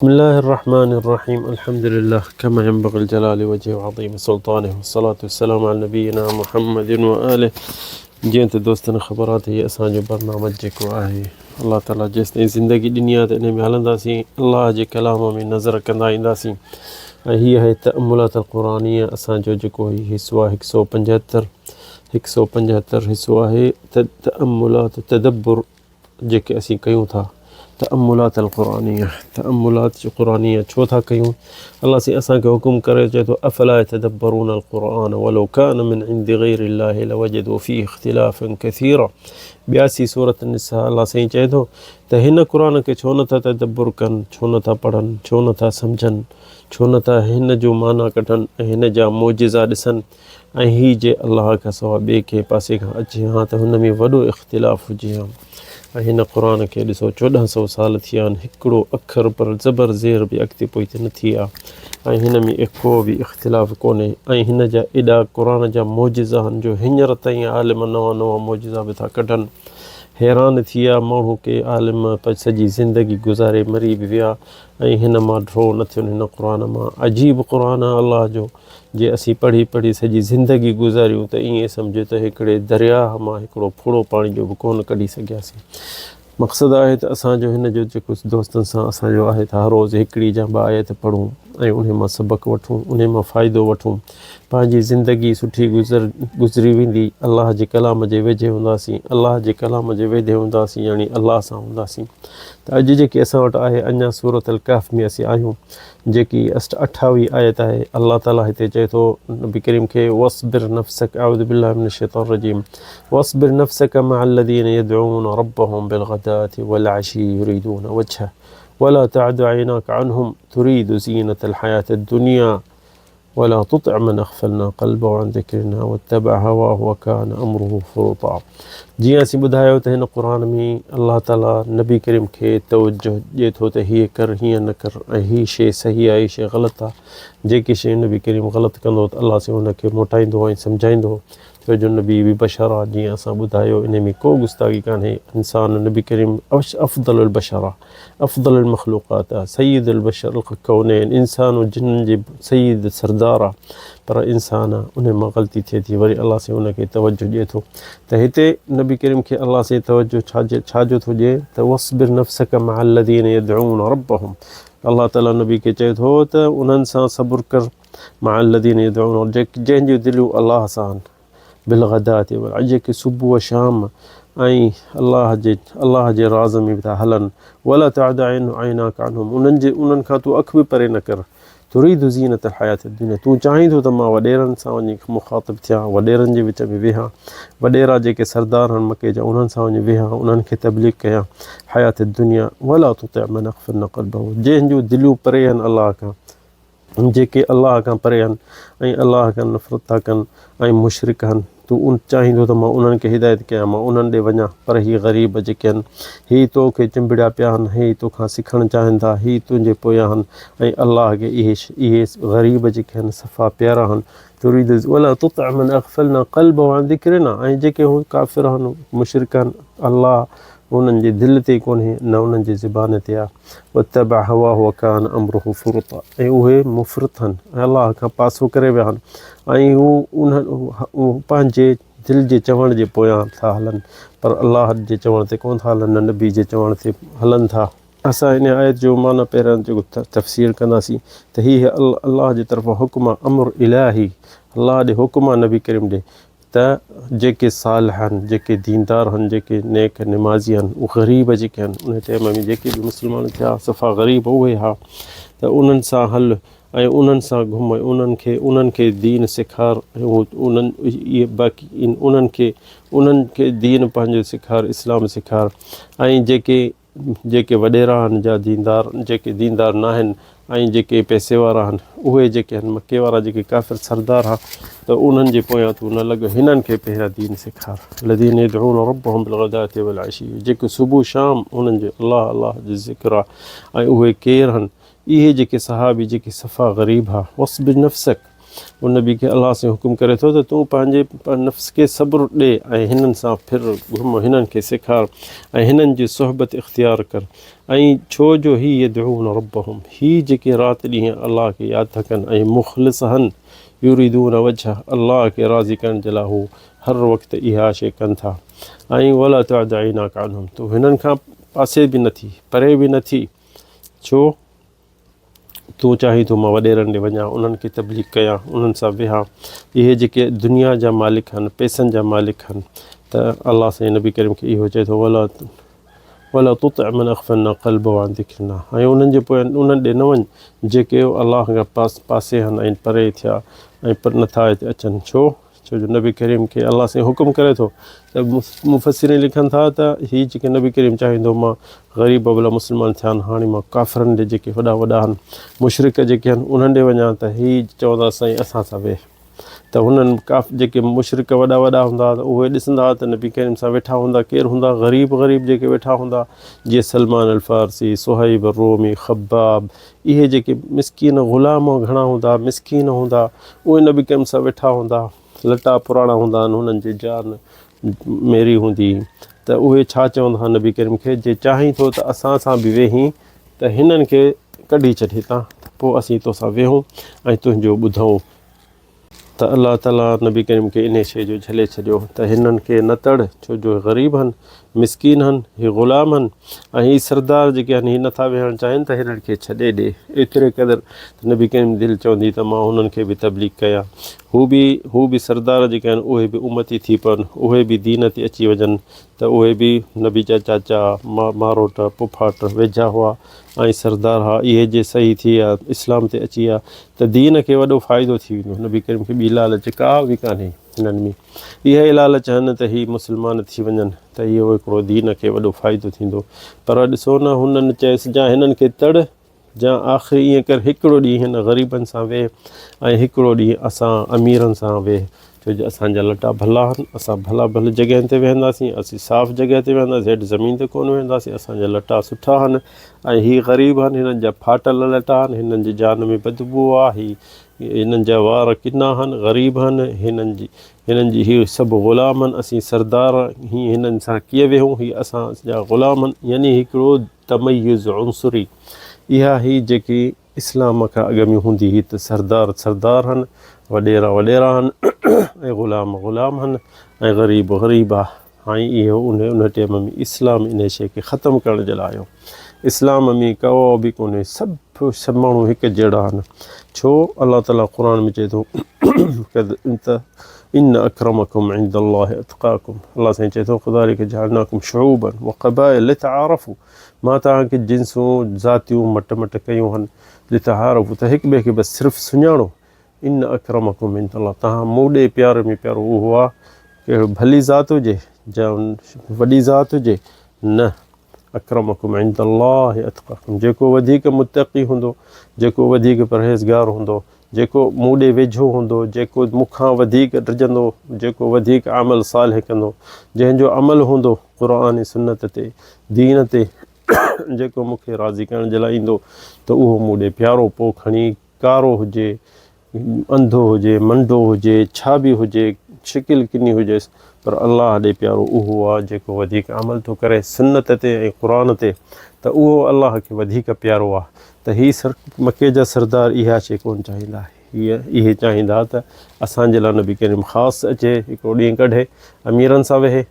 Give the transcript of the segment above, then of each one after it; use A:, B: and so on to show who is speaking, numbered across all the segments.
A: بسم الله الرحمن الرحيم الحمد لله كما ينبغي الجلال وجهه وعظيم سلطانه والصلاة والسلام على نبينا محمد وآله جينت دوستن خبرات هي اسانجو برنامج जेको आहे अल्लाह ताला जेसिताईं ज़िंदगी ॾिनी आहे त इन में हलंदासीं अल्लाह जे कलाम में नज़र कंदा ईंदासीं ऐं हीअ आहे तअम्मुलात क़ुरानिया असांजो जेको हिसो आहे 175 हिसो आहे तअम्मुलात तदब्बुर जेके असीं कयूं था तअम्मुलात तअम्मुलात जो क़ुरानिया छो था कयूं अल्लाह से असांखे हुकुम करे चए थो अफला यतदब्बरून अलक़ुरआन वलो कान मिन इंदि गैरिल्लाहि लवजदू फीहि इख्तिलाफन कसीरा 82 सूरत निसा अल्लाह साईं चए थो त हिन क़ुरान खे छो नथा तदब्बुर कनि छो नथा पढ़नि छो नथा सम्झनि छो नथा हिन जो माना कढनि ऐं हिन जा मोजिज़ा ॾिसनि ऐं हीअ जे अल्लाह खां सवाइ ॿिए कंहिं पासे खां अचे हा त हुन में वॾो इख़्तिलाफ़ हुजे हा ऐं हिन क़ुरान खे ॾिसो 1400 साल थिया आहिनि हिकिड़ो अखर पर ज़बर ज़ेर बि अॻिते पोइते न थी आहे ऐं हिन में को बि इख़्तिलाफ़ कोन्हे ऐं हिन जा एॾा क़ुरान जा मोजिज़ा आहिनि जो हींअर ताईं आलिम नवां नवां मोजिज़ा बि था कढनि हैरान थी विया माण्हू के आलिम सॼी ज़िंदगी गुज़ारे मरी बि विया ऐं हिन मां ड्रो न थियुनि हिन क़ुरान मां अजीब क़ुरान आहे अल्लाह जो जे असीं पढ़ी पढ़ी सॼी ज़िंदगी गुज़ारियूं त ईअं सम्झो त हिकिड़े दरिया मां हिकिड़ो फुड़ो पाणी जो बि कोन कढी सघियासीं मक़सदु आहे त असांजो हिन जो जेको दोस्तनि सां असांजो आहे त हर रोज़ु हिकिड़ी जा ॿ आयत पढ़ूं ऐं उन मां सबक़ु वठूं उन मां फ़ाइदो वठूं पंहिंजी ज़िंदगी सुठी गुज़री वेंदी अल्लाह जे कलाम जे वेझे हूंदासीं अल्लाह जे कलाम जे वेझे हूंदासीं यानी अल्लाह सां हूंदासीं त अॼु जेकी असां वटि आहे अञा सूरत अल कहफ़ में असीं आहियूं जेकी 28 आयत आहे अल्लाह ताला हिते चए थो नबी करीम खे वस्बिर नफ़्सक अऊज़ु बिल्लाहि मिनश शैतानिर रजीम वस्बिर नफ़्सक मअल्लज़ीन यदऊन रब्बहुम बिलग़दाति वलअशी युरीदून वजह वला तअदु ऐनाक अन्हुम तुरीदु ज़ीनतल हयातिद दुनिया वला तुतिअ मन अग़फ़लना क़ल्बहु अन ज़िक्रिना वत्तबअ हवाहु वकान अम्रुहु फ़ुरुता जीअं असीं ॿुधायो त हिन क़ुरान में अल्लाह ताला नबी करीम खे तवज्जो ॾिए थो त हीअ कर हीअं न कर ऐं हीअ शइ सही आहे हीअ शइ ग़लति आहे जेकी शइ नबी करीम ग़लति कंदो त अल्लाह से हुनखे मोटाईंदो ऐं सम्झाईंदो छो जो नबी बि बशर आहे जीअं असां ॿुधायो इन में को गुस्ताखी कान्हे इंसान नबी करीम अफ़्ज़लुल बशर आहे अफ़्ज़लुल मख़लूक़ात आहे सय्यदुल बशर कौनैन इंसान जिन्हनि जे सय्यद सरदार आहे पर इंसान उन मां ग़लती थिए थी वरी अल्लाह से उनखे तवज्जो ॾिए थो त हिते नबी करीम खे अल्लाह से तवज्जो छाजो थो ॾिए त वस्बिर नफ़्सक मअल्लज़ीन यदऊन रब्बहुम अल्लाह ताला नबी खे चए थो त उन्हनि सां सब्र कर मअल्लज़ीन यदऊन जंहिंजूं दिलियूं अल्लाह सां आहिनि बिलग़दाति जेके सुबुह शाम ऐं अल्लाह जे राज़ में बि था हलनि वला तअदु ऐनाक अन्हुम उन्हनि खां तूं अखि बि परे न कर तुरीदु ज़ीनतल हयातिद दुनिया तूं चाहींदो त मां वॾेरनि सां वञी मुख़ातिब थियां वॾेरनि जे विच में वेहां वॾेरा जेके सरदार आहिनि मके जा उन्हनि सां वञी वेहां उन्हनि खे तबलीग कयां हयातिद दुनिया वला तुतिअ मन अग़फ़लना क़ल्बहु जंहिंजूं दिलियूं परे आहिनि अल्लाह खां जेके अल्लाह खां परे आहिनि ऐं अल्लाह खां नफ़रत था कनि ऐं मुशरिक आहिनि तूं चाहींदो त मां उन्हनि खे हिदायत कयां मां उन्हनि ॾे वञां पर हीअ ग़रीब जेके आहिनि हीअ तोखे चिंबड़िया पिया आहिनि हीअ तोखां सिखणु चाहिनि था हीअ तुंहिंजे पोयां आहिनि ऐं अल्लाह खे इहे ग़रीब जेके आहिनि सफ़ा प्यारा आहिनि तुरीद वला तुतिअ मन अग़फ़लना क़ल्बहु अन ज़िक्रिना ऐं जेके हू काफ़िर आहिनि मुशरिक आहिनि अल्लाह उन्हनि जे दिलि ते कोन्हे न उन्हनि जे ज़बान ते आहे वत्तबअ हवाहु वकान अम्रुहु फ़ुरुता ऐं उहे मुफ़रित आहिनि ऐं अल्लाह खां पासो करे विया आहिनि ऐं हू पंहिंजे दिलि जे चवण जे पोयां था हलनि पर अल्लाह जे चवण ते कोन था हलनि न नबी जे चवण ते हलनि था असां हिन आयत जो माना पहिरियों जेको तफ़सीर कंदासीं त हीअ अल्लाह जे तरफ़ां हुकुम आहे अम्र इलाही अल्लाह ॾे हुकुम आहे नबी करीम ॾे त जेके सालिह आहिनि जेके दीनदार आहिनि जेके नेक निमाज़ी आहिनि उहे ग़रीब जेके आहिनि उन टाइम में जेके बि मुस्लमान थिया सफ़ा ग़रीब उहे हा त उन्हनि सां हल ऐं उन्हनि सां घुम उन्हनि खे दीन सेखार उन्हनि खे दीन पंहिंजो सेखार इस्लाम सेखार ऐं जेके वॾेरा आहिनि जा जेके दीनदार न आहिनि ऐं जेके पैसे वारा आहिनि उहे जेके आहिनि मके वारा जेके काफ़िर सरदार हा त उन्हनि जे पोयां तूं न लॻ हिननि खे पहिरियां दीन सेखार लज़ीन यदऊन रब्बहुम बिलग़दाति वलअशी जेके सुबुह शाम उन्हनि जो अल्लाह जो ज़िक्र आहे ऐं उहे केरु आहिनि इहे जेके सहाबी जेके सफ़ा ग़रीब हा वस्बिर नफ़्सक उन नबी खे अल्लाह से हुकुम करे थो त तूं पंहिंजे नफ़्स खे सब्र ॾे ऐं हिननि सां फिर घुम हिननि खे सेखार ऐं हिननि जी सोहबत इख़्तियार कर ऐं छो जो ही यदऊन रब्बहुम ही जेके राति ॾींहं अलाह खे यादि था कनि ऐं मुख़लिसहन युरीदून वजह अलाह खे राज़ी करण जे लाइ हू हर वक़्तु इहा शइ कनि था ऐं वला तुअद ऐनाक अन्हुम तूं हिननि खां पासे बि नथी परे बि नथी छो तूं चाहीं थो मां वॾेरनि ॾे वञा उन्हनि खे तबलीग कयां उन्हनि सां वेहा इहे जेके दुनिया जा मालिक आहिनि पैसनि जा मालिक आहिनि त अलाह साईं नबी करीम खे इहो चए थो वला तुतिअ मन अग़फ़लना क़ल्बहु अन ज़िक्रिना ऐं उन्हनि जे पोइ उन्हनि ॾे न वञ जेके अलाह खां पासे आहिनि ऐं परे थिया ऐं पर नथा हिते अचनि छो जो नबी करीम खे अलाह साईं हुकुम करे थो त मुफ़सिरीन लिखनि था त हीअ जेके नबी करीम चाहींदो मां ग़रीब भला मुस्लमान थिया आहिनि हाणे मां काफ़िरनि ॾे जेके वॾा वॾा आहिनि मुशरिक जेके आहिनि उन्हनि ॾे वञा त हीअ चवंदा साईं असां सां वेह त हुननि जेके मुशरिक वॾा वॾा हूंदा त उहे ॾिसंदा त नबी करीम सां वेठा हूंदा केरु हूंदा ग़रीब जेके वेठा हूंदा जीअं सलमान अल फ़ारसी सुहैब रोमी ख़ब्बाब इहे जेके मिसकीन ग़ुलाम घणा हूंदा मिसकीन हूंदा उहे नबी करीम सां वेठा हूंदा लटा पुराणा हूंदा आहिनि हुननि जी जान मेरी हूंदी त उहे छा चवंदा हुआ नबी करीम खे जे चाहीं थो त असां सां बि वेही त हिननि खे कढी छॾे हितां पोइ असीं तोसां वेहूं ऐं तुंहिंजो ॿुधूं त अलाह ताला नबी करीम खे इन शइ जो झले छॾियो त हिननि खे न तड़ छो जो ग़रीब आहिनि मिसकीन आहिनि हीअ ग़ुलाम आहिनि ऐं हीअ सरदार जेके आहिनि हीअ नथा वेहणु चाहिनि त हिननि खे छॾे ॾे एतिरे क़दुरु नबी करीम दिलि चवंदी त मां हुननि खे बि तबलीग कयां हू बि सरदार जेके आहिनि उहे बि उमती थी पवनि उहे बि दीन ते अची वञनि त उहे बि नबी जा चाचा मारोट पुफाट वेझा हुआ ऐं सरदार हा इहे जे सही थी विया इस्लाम ते अची विया त दीन खे वॾो फ़ाइदो थी वेंदो नबी करीम खे ॿी लालच का बि कान्हे हिननि में इहा ई लालच आहिनि त हीअ मुस्लमान थी वञनि त इहो हिकिड़ो दीन खे वॾो फ़ाइदो थींदो पर ॾिसो न हुननि चयसि जा हिननि खे तड़ जा आख़िरी ईअं करे हिकिड़ो ॾींहुं हिन ग़रीबनि सां वेह ऐं हिकिड़ो ॾींहुं असां अमीरनि सां वेह छो जो असांजा लटा भला आहिनि असां भला जॻहियुनि ते वेहंदासीं असीं साफ़ जॻह ते वेहंदासीं हेठि ज़मीन ते कोन वेहंदासीं असांजा लटा सुठा आहिनि ऐं हीअ ग़रीब आहिनि हिननि जा फाटल लटा आहिनि हिननि जी जान में बदबू आहे हिननि जा वार किना आहिनि ग़रीब आहिनि हिननि जी हीअ सभु ग़ुलाम आहिनि असीं सरदार हीअं हिननि सां कीअं वेहूं हीअ असांजा ग़ुलाम आहिनि यानी हिकिड़ो तमय्युज़ उन्सुरी इहा ही जेकी इस्लाम खां अॻ में हूंदी हुई त सरदार आहिनि वॾेरा आहिनि ऐं ग़ुलाम आहिनि ऐं ग़रीब आहे ऐं इहो उन टाइम में इस्लाम इन शइ खे ख़तमु करण जे लाइ आयो इस्लाम में को बि कोन्हे सभु माण्हू हिकु जहिड़ा आहिनि छो अलाह ताला क़ुर में चए थो त इन अक्रमकुम इंदल्लाहि अतक़ाकुम अलाह साईं चए थो ख़ुदालिक जअलनाकुम शुऊबन व क़बाइल लितआरफू मां तव्हांखे जिन्सूं ज़ातियूं मट कयूं आहिनि लितआरफू त हिक ॿिए खे बसि सिर्फ़ु सुञाणो इन अक्रमकुम इंदल्लाह तव्हां मूं ॾे प्यारे में प्यारो उहो आहे कहिड़ो भली ज़ात हुजे या वॾी ज़ात हुजे न अक्रमकुम इंदल्लाहि अतक़ाकुम जेको वधीक मुत्तक़ी हूंदो जेको वधीक परहेज़गार हूंदो जेको मूं ॾे वेझो हूंदो जेको मूंखां वधीक ड्रिजंदो जेको वधीक अमल सालिह कंदो जंहिंजो अमल हूंदो क़ुर सुन्नत ते दीन ते जेको मूंखे राज़ी करण जे लाइ ईंदो त उहो मूं ॾे प्यारो पोइ खणी कारो हुजे अंधो हुजे मंडो हुजे छा बि हुजे शिकिल किनी हुजेसि पर अलाह ॾे प्यारो उहो आहे जेको वधीक अमल थो करे सुन्नत ते ऐं क़ुर ते त उहो अलाह खे वधीक प्यारो आहे त हीअ मके जा सरदार इहा शइ कोन चाहींदा इहे चाहींदा त असांजे लाइ नबी करीम ख़ासि अचे हिकिड़ो ॾींहुं कढे अमीरनि सां वेहे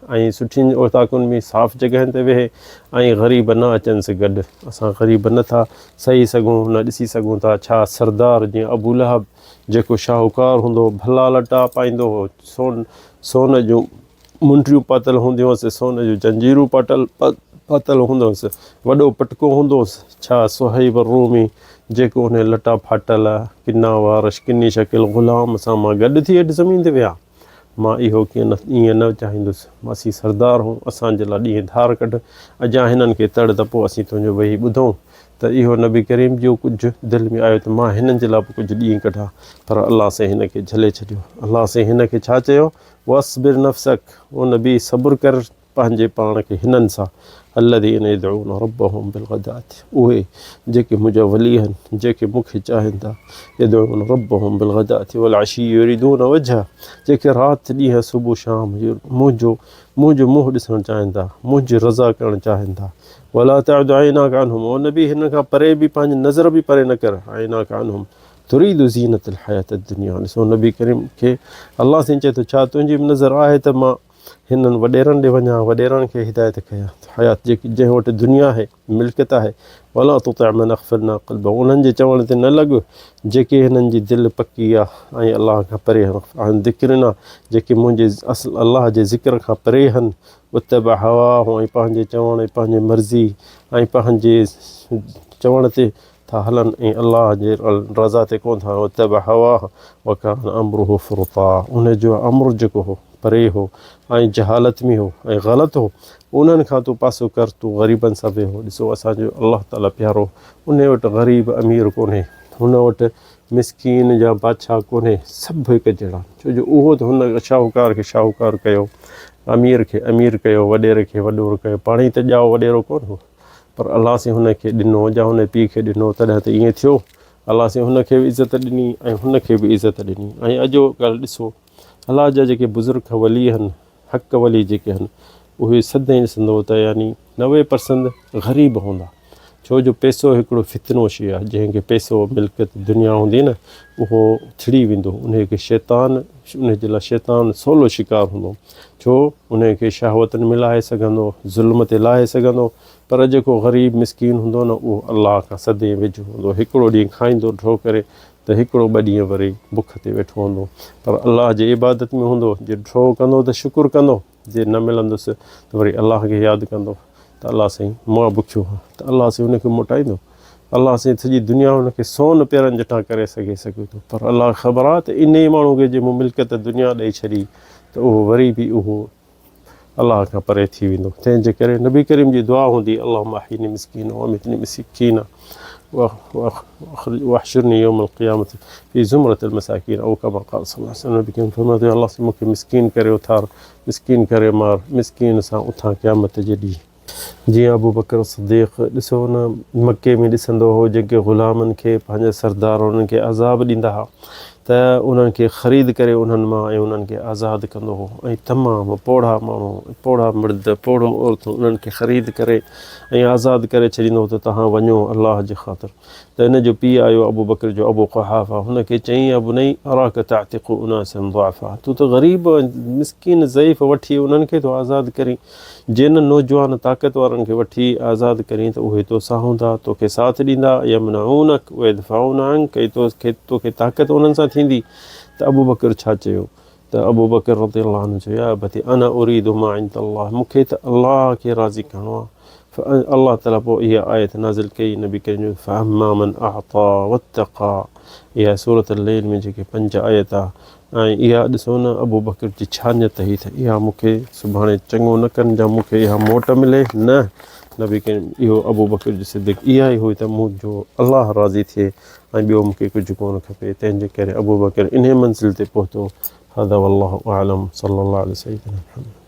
A: ऐं सुठियुनि औताकुनि में साफ़ जॻहियुनि ते वेहे ऐं ग़रीब न अचनिसि गॾु असां ग़रीब नथा सही सघूं न ॾिसी सघूं था छा सरदार जीअं अबू लहब जेको शाहूकार हूंदो भला लटा पाईंदो हो सोन जूं मुंडियूं पातल हूंदियूं हुअसि सोन जूं जंजीरूं पातल हूंदो हुअसि वॾो पटको हूंदो हुअसि छा सुहैब रूमी जेको उन लटा फाटल किना वार किनी शकिल ग़ुलाम सां मां गॾु थी हेठि ज़मीन ते विया मां इहो कीअं न ईअं न चाहींदुसि असीं सरदार हूं असांजे लाइ ॾींहुं धार कढ अॼा हिननि खे तड़ त पोइ असीं तुंहिंजो वेही ॿुधूं त इहो नबी करीम जो कुझु दिलि में आयो त मां हिननि जे लाइ बि कुझु ॾींहुं कढां पर अलाह साईं हिन खे झले छॾियो अलाह साईं हिन खे छा चयो वसबिर नफ़्सक उहो नबी सब्र कर पंहिंजे पाण खे हिननि सां الذين يدعون ربهم بالغداة उहे जेके मुंहिंजा वली आहिनि जेके मूंखे चाहिनि था यदउन रब्बहुम बिलगदाति वलअशी युरिदून वजह जेके राति ॾींहुं सुबुह शाम मुंहिंजो मुंहुं ॾिसणु चाहिनि था मुंहिंजी रज़ा करणु चाहिनि था वला तअद ऐनाक अन्हुम ओ नबी हिन खां परे बि पंहिंजी नज़र बि परे न कर ऐनाक अन्हुम तुरीदु ज़ीनतल हयात दुनिया ॾिसो नबी करीम खे अल्लाह साईं चए थो छा तुंहिंजी बि नज़र आहे त मां हिननि वॾेरनि ॾे वञा वॾेरनि खे हिदायत कयां हयात जेकी जंहिं वटि दुनिया आहे मिल्कियत आहे वला तुति मन अग़फलना क़ल्बहु उन्हनि जे चवण ते न लॻ जेके हिननि जी दिलि पकी आहे ऐं अलाह खां परे आहिनि ज़िक्र जेके मुंहिंजे असुल अलाह जे ज़िक्र खां परे आहिनि उतबा हवा ऐं पंहिंजे चवण ऐं पंहिंजे मर्ज़ी ऐं पंहिंजे चवण ते था हलनि ऐं अलाह जे रज़ा ते कोन था उतबा हवा वकान अम्रुहु फुरता उनजो अमर जेको हो परे हो ऐं जहालत में हो ऐं ग़लति हो उन्हनि खां तूं पासो कर तूं ग़रीबनि सां वेहो ॾिसो असांजो अलाह ताला प्यारो उन वटि ग़रीब अमीर कोन्हे हुन वटि मिसकीन जा बादशाह कोन्हे सभु हिकु जहिड़ा छो जो उहो त हुन शाहूकार खे शाहूकार कयो अमीर खे अमीर कयो वॾेरे खे वॾो कयो पाण ई त ॼाओ वॾेरो कोन हो पर अलाह सां हुनखे ॾिनो या हुन पीउ खे ॾिनो तॾहिं त ईअं थियो अलाह सां हुनखे बि इज़त ॾिनी ऐं हुनखे बि इज़त ॾिनी ऐं अॼो ॻाल्हि ॾिसो अलाह जा जेके बुज़ुर्ग वली आहिनि हक़ वली जेके आहिनि उहे सदाईं ॾिसंदो त यानी 90% ग़रीब हूंदा छो जो पैसो हिकिड़ो फितनो शइ आहे जंहिंखे पैसो मिल्कियत दुनिया हूंदी न उहो छिड़ी वेंदो उनखे शैतान उनजे लाइ शैतान सवलो शिकार हूंदो छो उनखे शहावतनि में लाहे सघंदो ज़ुल्म ते लाहे सघंदो पर जेको ग़रीब मिसकीन हूंदो न उहो अलाह खां सदाईं वेझो हूंदो हिकिड़ो ॾींहुं खाईंदो ड्रो करे त हिकिड़ो 2 ॾींहं वरी बुख ते वेठो हूंदो पर अलाह जे इबादत में हूंदो जे ड्रो कंदो त शुकुरु कंदो जे न मिलंदुसि त वरी अलाह खे यादि कंदो त अलाह साईं मां बुखियो हा त अलाह साईं हुनखे मोटाईंदो अलाह साईं सॼी दुनिया हुनखे सोन पेरनि जटा करे सघे थो पर अलाह ख़बर आहे त इन ई माण्हू खे जे मूं मिल्कियत दुनिया ॾेई छॾी त उहो वरी बि उहो अलाह खां परे थी वेंदो तंहिंजे करे नबी करीम जी दुआ हूंदी अल्लाहुम्मा अहीनी मिस्कीन व अमीतनी मिस्कीन वाहशुरनी यौमल क़ियामत फी ज़ुमरतिल मसाकीन औ कमा क़ाल सल्लल्लाहु अलैहि वसल्लम नबी करीम फरमायो अलाह से मूंखे मिस्कीन करे उथार मिस्कीन करे मार मिस्कीन सां उथां क़यामत जे ॾींहुं जीअं अबू बकर सिद्दीक़ ॾिसो न मके में ॾिसंदो हो जेके ग़ुलामनि खे पंहिंजा सरदार उन्हनि खे अज़ाब ॾींदा हुआ त उन्हनि खे ख़रीद करे उन्हनि मां ऐं उन्हनि खे आज़ादु कंदो हो ऐं तमामु पोढ़ा माण्हू पोढ़ा मर्द पोढ़ो औरतूं उन्हनि खे ख़रीद करे ऐं आज़ादु करे छॾींदो त तव्हां वञो अलाह जे ख़ातिर त हिन जो पीउ आयो अबू बकर जो अबू क़हाफ़ा हुनखे चईं अबू नई अराक तातिक़ु उनासन ज़ुअफ़ा तूं त ग़रीब मिसकीन ज़ईफ़ वठी उन्हनि खे तो आज़ादु करी जिन नौजवान ताक़त वारनि खे वठी आज़ादु करी त उहे तोसां हूंदा तोखे साथ ॾींदा यमनऊनक उहे यदफ़ऊन अंक तोखे ताक़त उन्हनि सां थींदी त अबू बकर छा चयो त अबू बकर रज़ियल्लाहु अन्हु चयो या अबती अना उरीदु मा इंदल्लाह मूंखे त अलाह खे राज़ी करिणो आहे अलाह ताला पोइ इहा आयत नाज़िल कई नबी करीम फअम्मा मन अअता वत्तक़ा इहा सूरत अल-लैल में जेके 5 आयत आहे ऐं इहा ॾिसो न अबू बकर जी छा नियत हुई त इहा मूंखे सुभाणे चङो न कनि या मूंखे इहा मोट मिले न नबी करीम इहो अबू बकर जी सिद्दीक़ इहा ई हुई त मुंहिंजो अलाह राज़ी थिए ऐं ॿियो मूंखे कुझु कोन खपे तंहिंजे करे अबू बकर इन मंज़िल ते पहुतो हदा वल्लाहु अअलम सल्लल्लाहु अलैहि वसल्लम।